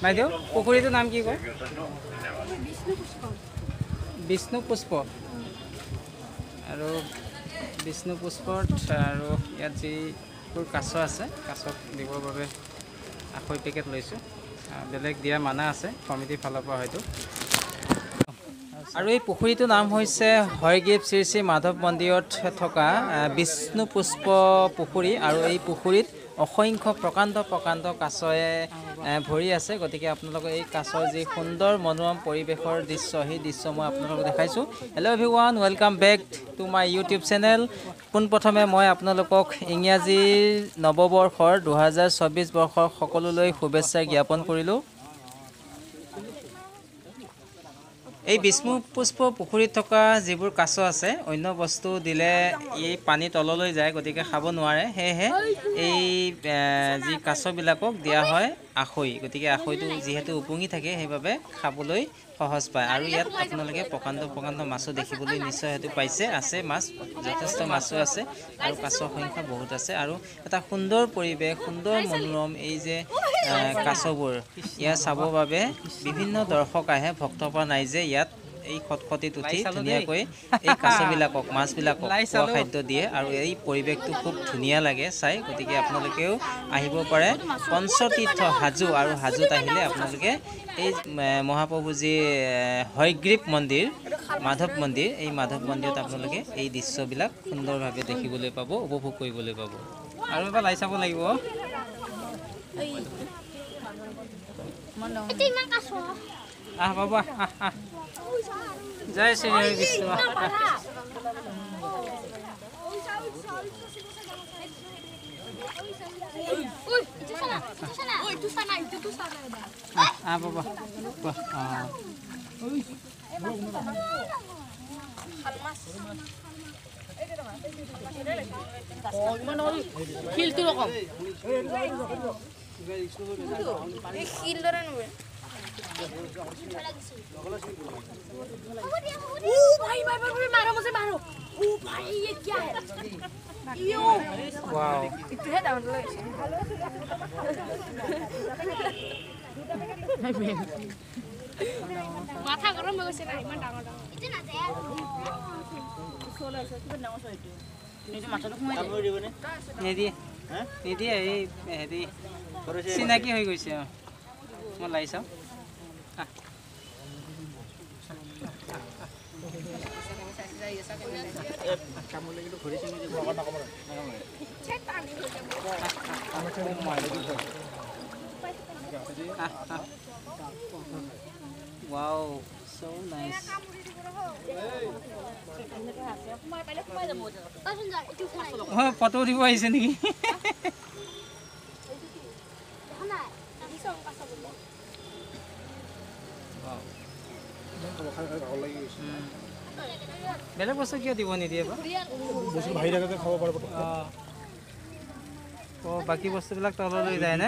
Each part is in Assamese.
বাইদেউ পুখুৰীটোৰ নাম কি কয়? বিষ্ণু পুষ্প। আৰু বিষ্ণু পুষ্পত আৰু ইয়াত যিবোৰ কাছ আছে কাছক দিবৰ বাবে আখৈ পেকেট লৈছোঁ। বেলেগ দিয়া মানা আছে কমিটিৰ ফালৰ পৰা হয়তো। আৰু এই পুখুৰীটোৰ নাম হৈছে হয়গ্ৰীৱ শ্ৰী শ্ৰী মাধৱ মন্দিৰত থকা বিষ্ণু পুষ্প পুখুৰী। আৰু এই পুখুৰীত অসংখ্য প্ৰকাণ্ড প্ৰকাণ্ড কাছৰে ভৰি আছে। গতিকে আপোনালোকে এই কাছৰ যি সুন্দৰ মনোৰম পৰিৱেশৰ দৃশ্য সেই দৃশ্য মই আপোনালোকক দেখাইছোঁ। Hello' everyone, welcome back to my YouTube channel. পোনপ্ৰথমে মই আপোনালোকক ইংৰাজীৰ নৱবৰ্ষৰ 2024 বৰ্ষৰ সকলোলৈ শুভেচ্ছা জ্ঞাপন কৰিলোঁ। এই বিষ্ণু পুষ্প পুখুৰীত থকা যিবোৰ কাছ আছে অন্য বস্তু দিলে এই পানী তললৈ যায়, গতিকে খাব নোৱাৰে। সেয়েহে এই যি কাছবিলাকক দিয়া হয় আখৈ। গতিকে আখৈটো যিহেতু উপঙি থাকে সেইবাবে খাবলৈ সহজ পায়। আৰু ইয়াত আপোনালোকে প্ৰকাণ্ড প্ৰকাণ্ড মাছো দেখিবলৈ নিশ্চয় হয়তো পাইছে। আছে মাছ, যথেষ্ট মাছো আছে আৰু কাছৰ সংখ্যা বহুত আছে। আৰু এটা সুন্দৰ পৰিৱেশ, সুন্দৰ মনোৰম এই যে কাছবোৰ ইয়াত চাবৰ বাবে বিভিন্ন দৰ্শক আহে। ভক্তপ্ৰা নাই যে ইয়াত এই খটখটিত উঠি ধুনীয়াকৈ এই কাছবিলাকক মাছবিলাকক খোৱা খাদ্য দিয়ে। আৰু এই পৰিৱেশটো খুব ধুনীয়া লাগে চাই। গতিকে আপোনালোকেও আহিব পাৰে পঞ্চতীৰ্থ হাজো। আৰু হাজোত আহিলে আপোনালোকে এই মহাপ্ৰভু যি হয়গ্ৰীৱ মন্দিৰ, মাধৱ মন্দিৰ, এই মাধৱ মন্দিৰত আপোনালোকে এই দৃশ্যবিলাক সুন্দৰভাৱে দেখিবলৈ পাব, উপভোগ কৰিবলৈ পাব। আৰু এবাৰ লাই চাব লাগিব। আহ বাবা, আহ জয় শ্ৰী হৰি বিষ্ণু। বাবা भाई मारो मुझे मारो। ओ भाई ये क्या है? यो वाओ, इतने डाउन लो। माथा गरम हो গৈছে না ইমান ডাঙৰ ডাঙৰ ইতে না যায় সোলা আছে কিবা ডাঙৰ সৈটো নিটো মাথাটো ঘুমাই দিবনে নিদিয়ে নিদিয়ে। এই হেৰি চিনাকি হৈ গৈছে। মই লাই চাওঁ। Wow, so nice. ফটো উঠিব আহিছে নেকি? বেলেগ বস্তু কিয় দিব নিদিয়ে বা? বাকী বস্তুবিলাক তললৈ যায় নে?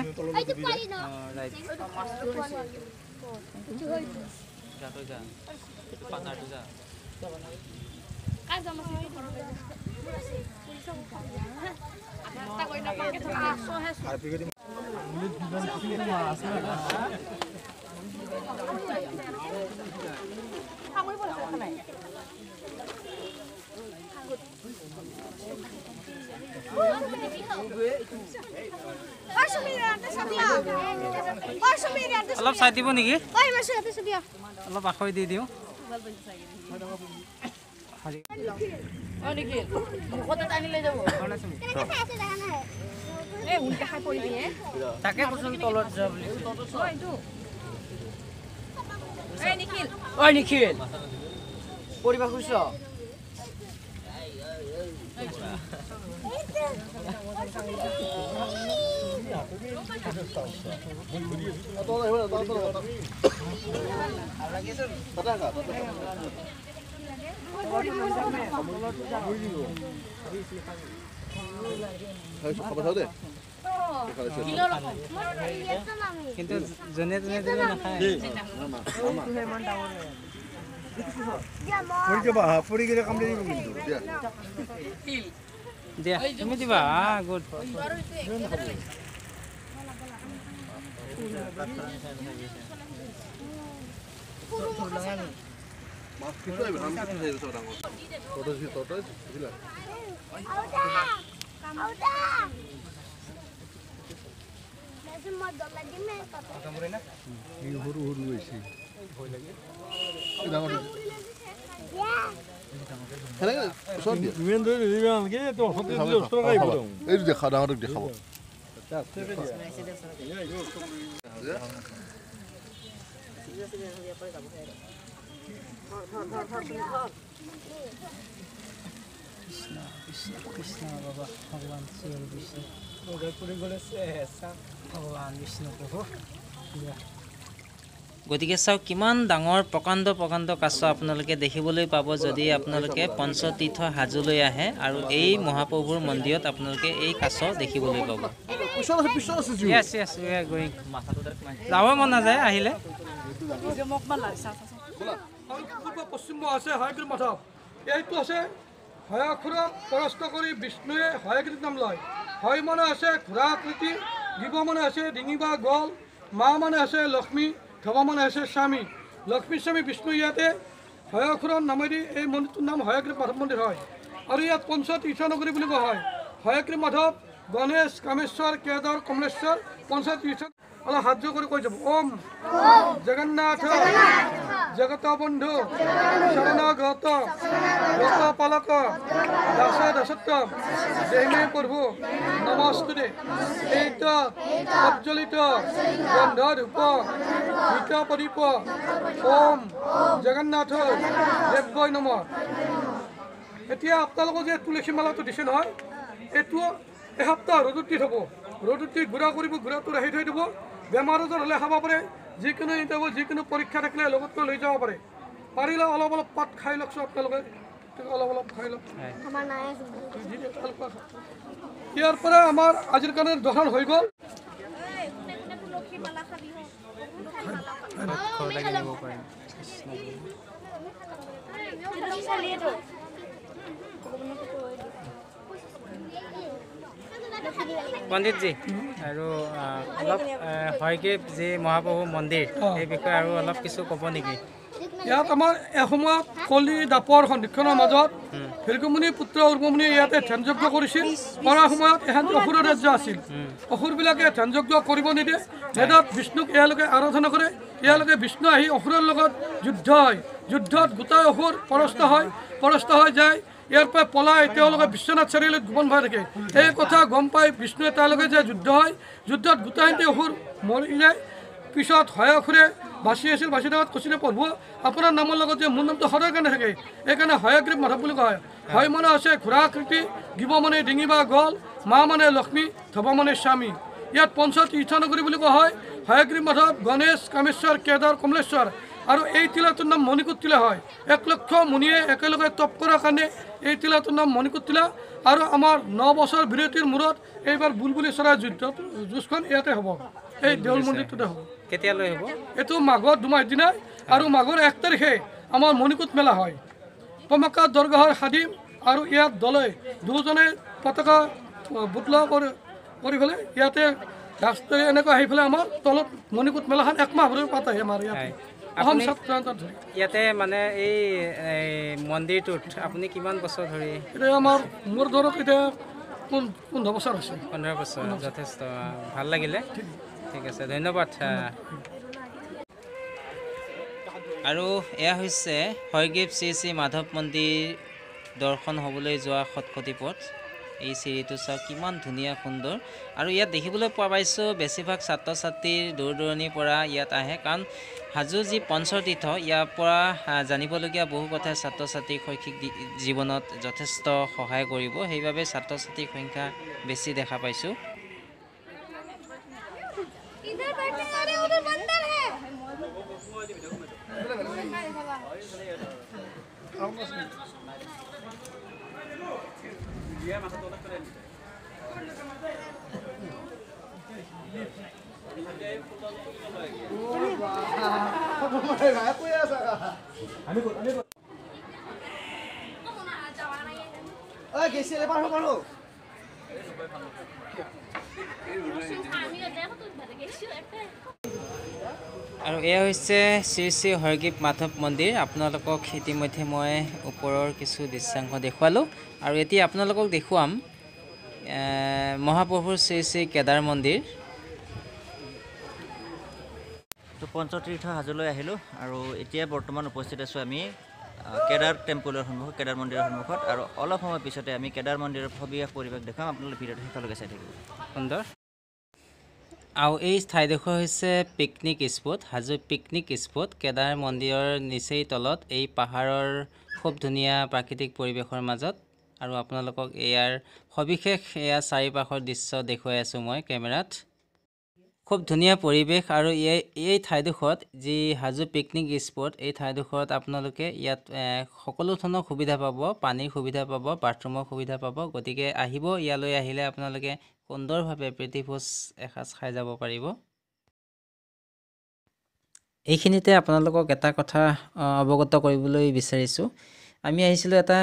অলপ চাই দিব নেকি? অলপ আখৈ দি দিওঁ। তাকে কৈছোঁ তলত যোৱা বুলি। ঐ নিখিল পৰিবা খুজিছ? কিন্তু যোনে যোনে দিলে নাখায়। দিয়া তুমি দিবা। গুড এইটো দেখা ডাঙৰক দেখাব কৃষ্ণ বাবা ভগৱান শ্ৰী বিষ্ণু ভগৱান বিষ্ণু প্ৰভু গতিকে চাওক কিমান ডাঙৰ প্ৰকাণ্ড প্ৰকাণ্ড কাছ আপোনালোকে দেখিবলৈ পাব যদি আপোনালোকে পঞ্চতীৰ্থ হাজোলৈ আহে আৰু এই মহাপ্ৰভুৰ মন্দিৰত আপোনালোকে এই কাছ দেখিবলৈ পাব যাব মন নাযায় আহিলে পশ্চিম আছে হয়গ্ৰীৱ মাধৱ এইটো আছে হয়াসুৰক পৰাস্ত কৰি বিষ্ণুৱে হয়গ্ৰীৱ নাম লয় হয় মানে আছে ঘোঁৰা আকৃতি জীৱ মানে আছে ডিঙি বা গল মা মানে আছে লক্ষ্মী ধবা মানে আছে স্বামী লক্ষ্মী স্বামী বিষ্ণু ইয়াতে হয়াসুৰৰ নামেদি এই মন্দিৰটোৰ নাম হয়গ্ৰীৱ মাধৱ মন্দিৰ হয় আৰু ইয়াত পঞ্চতীৰ্থ নগৰী বুলি কোৱা হয় হয়গ্ৰীৱ মাধৱ গণেশ কামেশ্বৰ কেদাৰ কমলেশ্বৰ পঞ্চতীৰ্থ অলপ হাত জোৰ কৰি কৈ যাব ওম জগন্নাথ জগত বন্ধু শৰণগত লোকপালক দাস দাসত্ব দেহিমে প্ৰভু নমস্তুতে এইত প্ৰজ্বলিত গন্ধ ধূপ গীত প্ৰদীপ ওম জগন্নাথ দেৱই নমঃ এতিয়া আপোনালোকক যে তুলসী মালাটো দিছে নহয় এইটো এসপ্তাহ ৰ'দত দি থ'ব ৰ'দত দি গুড়া কৰিব গুড়াটো ৰাখি থৈ দিব বেমাৰ আজাৰ হ'লে খাব পাৰে যিকোনো ইণ্টাৰভিউ যিকোনো পৰীক্ষা থাকিলে লগতকৈ লৈ যাব পাৰে পাৰিলে অলপ অলপ পাত খাই লওকচোন আপোনালোকে অলপ অলপ খাই লওক ইয়াৰ পৰা আমাৰ আজিৰ কাৰণে দৰ্শন হৈ গ'ল পণ্ডিতজী আৰু অলপ হয়গ্ৰীৱ যি মহাপ্ৰভু মন্দিৰ এই বিষয়ে আৰু অলপ কিছু ক'ব নেকি ইয়াত আমাৰ এসময়ত কলি দাপৰ সন্ধিক্ষণৰ মাজত ভৃগুমুনিৰ পুত্ৰ উৰ্বমুনিয়ে ইয়াতে ধ্যানযজ্ঞ কৰিছিল কৰাৰ সময়ত এখন অসুৰৰ ৰাজ্য আছিল অসুৰবিলাকে ধ্যানযজ্ঞ কৰিব নিদিয়ে ভেদত বিষ্ণুক এওঁলোকে আৰাধনা কৰে এওঁলোকে বিষ্ণু আহি অসুৰৰ লগত যুদ্ধ হয় যুদ্ধত গোটাই অসুৰ পৰাস্ত হৈ যায় ইয়াৰ পৰা পলাই তেওঁলোকে বিশ্বনাথ চাৰিআলিত গোপন ভাই থাকে এই কথা গম পাই বিষ্ণুৱে তেওঁলোকে যে যুদ্ধ হয় যুদ্ধত গোটাইতে অসুৰ মৰি যায় পিছত হয়াসুৰে বাচি আছিল বাচি থাকাত কৈছিলে প্ৰভু আপোনাৰ নামৰ লগত যে মোৰ নামটো সদায় কাৰণে থাকে এইকাৰণে হয়গ্ৰীৱ মাধৱ বুলি কোৱা হয় হয় মানে আছে ঘোঁৰা আকৃতি জীৱ মানে ডিঙি বা গল মা মানে লক্ষ্মী ধবা মানে স্বামী ইয়াত পঞ্চতীৰ্থ নগৰী বুলি কোৱা হয় হয়গ্ৰীৱ মাধৱ গণেশ কামেশ্বৰ কেদাৰ কমলেশ্বৰ আৰু এই টিলাটোৰ নাম মণিকুট টিলা হয় 1 লক্ষ মুনিয়ে একেলগে তপ কৰাৰ কাৰণে এই টিলাটোৰ নাম মণিকুট টিলা আৰু আমাৰ 9 বছৰ বিৰতিৰ মূৰত এইবাৰ বুলবুলি চৰাই যুঁজখন ইয়াতে হ'ব এই দেউল মন্দিৰটোতে হ'ব কেতিয়ালৈ হ'ব এইটো মাঘৰ 2 মাহ দিনা আৰু মাঘৰ 1 তাৰিখে আমাৰ মণিকুট মেলা হয় পমকা দৰগাহৰ খাদিম আৰু ইয়াত দলে দুজনে পতাকা বুটলা কৰি ফেলে ইয়াতে ৰাস্তাৰে এনেকৈ আহি ফেলে আমাৰ তলত মণিকুট মেলাখন 1 মাহ ধৰি পাতে আমাৰ ইয়াতে ইয়াতে মানে এই মন্দিৰটোত আপুনি কিমান বছৰ ধৰি এতিয়া আমাৰ মোৰ ধৰক এতিয়া 15 বছৰ আছে 15 বছৰ যথেষ্ট ভাল লাগিলে ঠিক আছে ধন্যবাদ আৰু এয়া হৈছে হয়গ্ৰীৱ শ্ৰী শ্ৰী মাধৱ মন্দিৰ দৰ্শন হ'বলৈ যোৱা খটখটি পথ এই চিৰিটো চাওক কিমান ধুনীয়া সুন্দৰ আৰু ইয়াত দেখিবলৈ পোৱা পাইছোঁ বেছিভাগ ছাত্ৰ ছাত্ৰীৰ দূৰ দূৰণিৰ পৰা ইয়াত আহে কাৰণ হাজো যি পঞ্চতীৰ্থ ইয়াৰ পৰা জানিবলগীয়া বহু কথা ছাত্ৰ ছাত্ৰীৰ শৈক্ষিক জীৱনত যথেষ্ট সহায় কৰিব সেইবাবে ছাত্ৰ ছাত্ৰীৰ সংখ্যা বেছি দেখা পাইছোঁ আৰু এয়া হৈছে শ্ৰী শ্ৰী হৰগ্ৰীৱ মাধৱ মন্দিৰ। আপোনালোকক ইতিমধ্যে মই ওপৰৰ কিছু দৃশ্যাংশ দেখুৱালোঁ আৰু এতিয়া আপোনালোকক দেখুৱাম মহাপ্ৰভুৰ শ্ৰী শ্ৰী কেদাৰ মন্দিৰ। তো পঞ্চতীৰ্থ হাজোলৈ আহিলোঁ আৰু এতিয়া বৰ্তমান উপস্থিত আছোঁ আমি কেদাৰ টেম্পলৰ সন্মুখত, কেদাৰ মন্দিৰৰ সন্মুখত। আৰু অলপ সময় পিছতে আমি কেদাৰ মন্দিৰৰ সবিশেষ পৰিৱেশ দেখাম। আপোনালোকে ভিডিঅ'টো শেষলৈকে চাই থাকিব। সুন্দৰ। আৰু এই ঠাইডোখৰ হৈছে picnic spot, Hajo picnic spot. Kedar মন্দিৰৰ নিচেই তলত এই পাহাৰৰ খুব ধুনীয়া প্ৰাকৃতিক পৰিৱেশৰ মাজত। আৰু আপোনালোকক ইয়াৰ সবিশেষ এয়া চাৰিওপাশৰ দৃশ্য দেখুৱাই আছোঁ মই কেমেৰাত। খুব ধুনীয়া পৰিৱেশ আৰু এই ঠাইডোখৰত যি হাজো পিকনিক স্পট, এই ঠাইডোখৰত আপোনালোকে ইয়াত সকলো ধৰণৰ সুবিধা পাব, পানীৰ সুবিধা পাব, বাথৰুমৰ সুবিধা পাব। গতিকে আহিব, ইয়ালৈ আহিলে আপোনালোকে সুন্দৰভাৱে প্ৰীতিভোজ এসাঁজ খাই যাব পাৰিব। এইখিনিতে আপোনালোকক এটা কথা অৱগত কৰিবলৈ বিচাৰিছোঁ। আমি আহিছিলোঁ এটা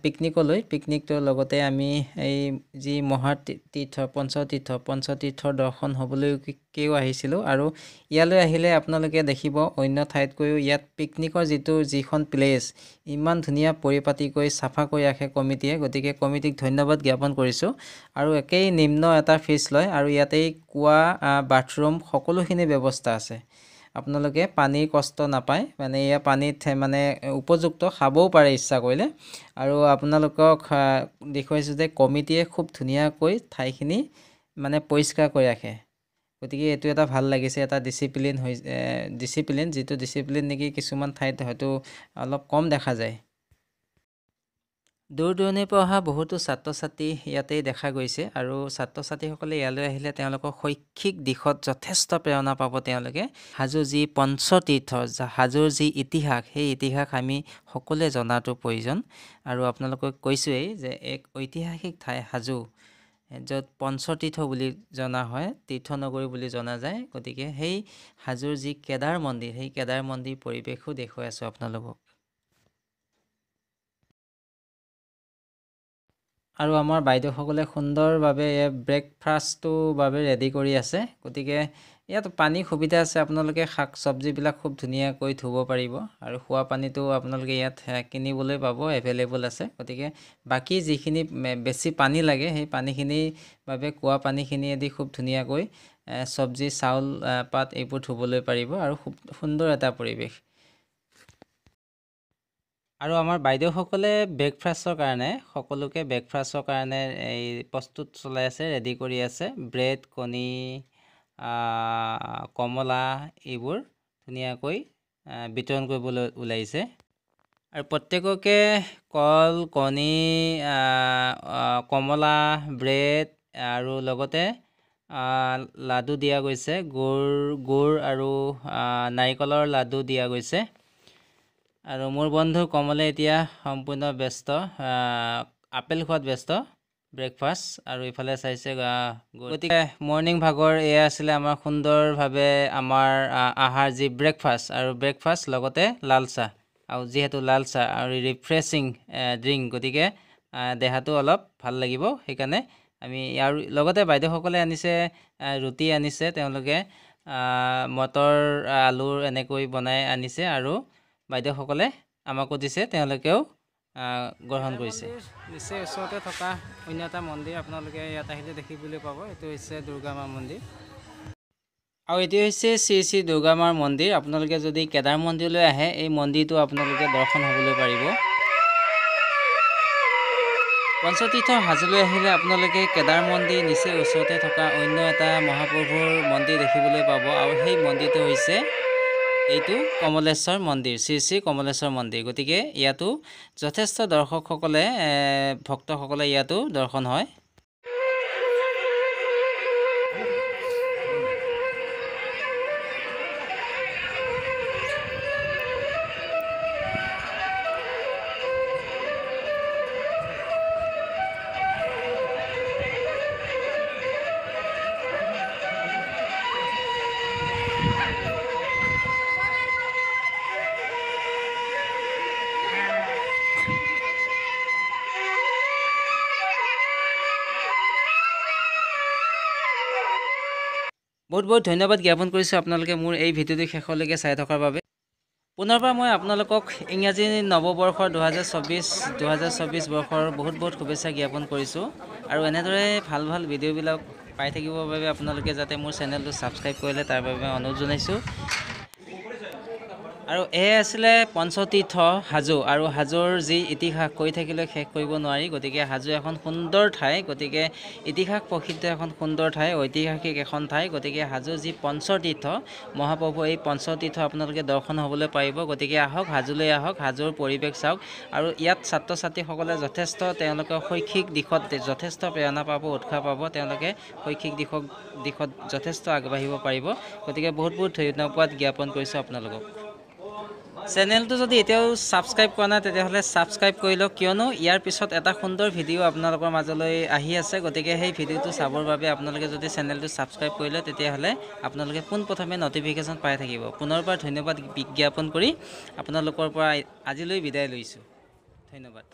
পিকনিকলৈ। পিকনিকটোৰ লগতে আমি এই যি মহাতীৰ্থ পঞ্চতীৰ্থৰ দৰ্শন হ'বলৈকেও আহিছিলোঁ। আৰু ইয়ালৈ আহিলে আপোনালোকে দেখিব অন্য ঠাইতকৈও ইয়াত পিকনিকৰ যিখন প্লেচ ইমান ধুনীয়া পৰিপাটিকৈ চাফা কৰি ৰাখে কমিটিয়ে। গতিকে কমিটিক ধন্যবাদ জ্ঞাপন কৰিছোঁ। আৰু একেই নিম্ন এটা ফিজ লয় আৰু ইয়াতেই কুঁৱা, বাথৰুম সকলোখিনি ব্যৱস্থা আছে। আপোনালোকে পানীৰ কষ্ট নাপায়, মানে এয়া পানীত মানে উপযুক্ত, খাবও পাৰে ইচ্ছা কৰিলে। আৰু আপোনালোকক দেখুৱাইছোঁ যে কমিটিয়ে খুব ধুনীয়াকৈ ঠাইখিনি মানে পৰিষ্কাৰ কৰি ৰাখে। গতিকে এইটো এটা ভাল লাগিছে, এটা ডিচিপ্লিন, যিটো ডিচিপ্লিন নেকি কিছুমান ঠাইত হয়তো অলপ কম দেখা যায়। দূৰ দূৰণিৰ পৰা অহা বহুতো ছাত্ৰ ছাত্ৰী ইয়াতেই দেখা গৈছে। আৰু ছাত্ৰ ছাত্ৰীসকলে ইয়ালৈ আহিলে তেওঁলোকৰ শৈক্ষিক দিশত যথেষ্ট প্ৰেৰণা পাব তেওঁলোকে। হাজোৰ যি পঞ্চতীৰ্থ, হাজোৰ যি ইতিহাস, সেই ইতিহাস আমি সকলোৱে জনাটো প্ৰয়োজন। আৰু আপোনালোকক কৈছোঁৱেই যে এক ঐতিহাসিক ঠাই হাজো, য'ত পঞ্চতীৰ্থ বুলি জনা হয়, তীৰ্থনগৰী বুলি জনা যায়। গতিকে সেই হাজোৰ যি কেদাৰ মন্দিৰ, সেই কেদাৰ মন্দিৰ পৰিৱেশো দেখুৱাই আছোঁ আপোনালোকক। আৰু আমাৰ বাইদেউসকলে সুন্দৰভাৱে ব্ৰেকফাষ্টটোৰ বাবে ৰেডি কৰি আছে। গতিকে ইয়াত পানীৰ সুবিধা আছে, আপোনালোকে শাক চব্জিবিলাক খুব ধুনীয়াকৈ ধুব পাৰিব। আৰু খোৱা পানীটো আপোনালোকে ইয়াত কিনিবলৈ পাব, এভেইলেবল আছে। গতিকে বাকী যিখিনি বেছি পানী লাগে, সেই পানীখিনিৰ বাবে কুঁৱা পানীখিনিয়েদি খুব ধুনীয়াকৈ চব্জি, চাউল, পাত এইবোৰ ধুবলৈ পাৰিব। আৰু খুব সুন্দৰ এটা পৰিৱেশ। আৰু আমাৰ বাইদেউসকলে সকলোকে ব্ৰেকফাষ্টৰ কাৰণে এই প্ৰস্তুত চলাই আছে, ৰেডি কৰি আছে। ব্ৰেড, কণী, কমলা এইবোৰ ধুনীয়াকৈ বিতৰণ কৰিবলৈ ওলাইছে। আৰু প্ৰত্যেককে কল, কণী, কমলা, ব্ৰেড আৰু লগতে লাডু দিয়া গৈছে। গুৰ আৰু নাৰিকলৰ লাডু দিয়া গৈছে। আৰু মোৰ বন্ধু কমলে এতিয়া সম্পূৰ্ণ ব্যস্ত, আপেল খোৱাত ব্যস্ত, ব্ৰেকফাষ্ট। আৰু ইফালে চাইছে গতিকে মৰ্ণিং ভাগৰ এয়া আছিলে আমাৰ সুন্দৰভাৱে আমাৰ আহাৰ, যি ব্ৰেকফাষ্ট। আৰু ব্ৰেকফাষ্ট লগতে লাল চাহ, আৰু যিহেতু লাল চাহ আৰু ৰিফ্ৰেছিং ড্ৰিংক, গতিকে দেহাটো অলপ ভাল লাগিব। সেইকাৰণে আমি আৰু লগতে বাইদেউসকলে আনিছে ৰুটি আনিছে, তেওঁলোকে মটৰ আলুৰ এনেকৈ বনাই আনিছে। আৰু বাইদেউসকলে আমাকো দিছে, তেওঁলোকেও গ্ৰহণ কৰিছে। নিশ্চয় ওচৰতে থকা অন্য এটা মন্দিৰ আপোনালোকে ইয়াত আহিলে দেখিবলৈ পাব। এইটো হৈছে দুৰ্গা মাৰ মন্দিৰ। আৰু এইটো হৈছে শ্ৰী শ্ৰী দুৰ্গা মাৰ মন্দিৰ। আপোনালোকে যদি কেদাৰ মন্দিৰলৈ আহে, এই মন্দিৰটো আপোনালোকে দৰ্শন হ'বলৈ পাৰিব। পঞ্চতীৰ্থ হাজোলৈ আহিলে আপোনালোকে কেদাৰ মন্দিৰ নিচেই ওচৰতে থকা অন্য এটা মহাপ্ৰভুৰ মন্দিৰ দেখিবলৈ পাব। আৰু সেই মন্দিৰটো হৈছে এইটো কমলেশ্বৰ মন্দিৰ, শ্ৰী শ্ৰী কমলেশ্বৰ মন্দিৰ। গতিকে ইয়াতো যথেষ্ট দৰ্শকসকলে, ভক্তসকলে ইয়াতো দৰ্শন হয়। বহুত বহুত ধন্যবাদ জ্ঞাপন কৰিছোঁ আপোনালোকে মোৰ এই ভিডিঅ'টো শেষলৈকে চাই থকাৰ বাবে পুনৰবাৰ মই আপোনালোকক ইংৰাজী নৱবৰ্ষৰ 2024 বৰ্ষৰ বহুত বহুত শুভেচ্ছা জ্ঞাপন কৰিছোঁ আৰু এনেদৰে ভাল ভাল ভিডিঅ'বিলাক পাই থাকিবৰ বাবে আপোনালোকে যাতে মোৰ চেনেলটো ছাবস্ক্ৰাইব কৰিলে তাৰ বাবে অনুৰোধ জনাইছোঁ আৰু এয়া আছিলে পঞ্চতীৰ্থ হাজো আৰু হাজোৰ যি ইতিহাস কৈ থাকিলে শেষ কৰিব নোৱাৰি গতিকে হাজো এখন সুন্দৰ ঠাই গতিকে ইতিহাস প্ৰসিদ্ধ এখন সুন্দৰ ঠাই ঐতিহাসিক এখন ঠাই গতিকে হাজো যি পঞ্চতীৰ্থ মহাপ্ৰভু এই পঞ্চতীৰ্থ আপোনালোকে দৰ্শন হ'বলৈ পাৰিব গতিকে আহক হাজোলৈ আহক হাজোৰ পৰিৱেশ চাওক আৰু ইয়াত ছাত্ৰ ছাত্ৰীসকলে যথেষ্ট তেওঁলোকে শৈক্ষিক দিশত যথেষ্ট প্ৰেৰণা পাব উৎসাহ পাব তেওঁলোকে শৈক্ষিক দিশত যথেষ্ট আগবাঢ়িব পাৰিব গতিকে বহুত বহুত ধন্যবাদ জ্ঞাপন কৰিছোঁ আপোনালোকক চেনেলটো যদি এতিয়াও ছাবস্ক্ৰাইব কৰা নাই তেতিয়াহ'লে ছাবস্ক্ৰাইব কৰি লওক কিয়নো ইয়াৰ পিছত এটা সুন্দৰ ভিডিঅ' আপোনালোকৰ মাজলৈ আহি আছে গতিকে সেই ভিডিঅ'টো চাবৰ বাবে আপোনালোকে যদি চেনেলটো ছাবস্ক্ৰাইব কৰি লয় তেতিয়াহ'লে আপোনালোকে পোনপ্ৰথমে নটিফিকেশ্যন পাই থাকিব পুনৰবাৰ ধন্যবাদ জ্ঞাপন কৰি আপোনালোকৰ পৰা আজিলৈ বিদায় লৈছোঁ ধন্যবাদ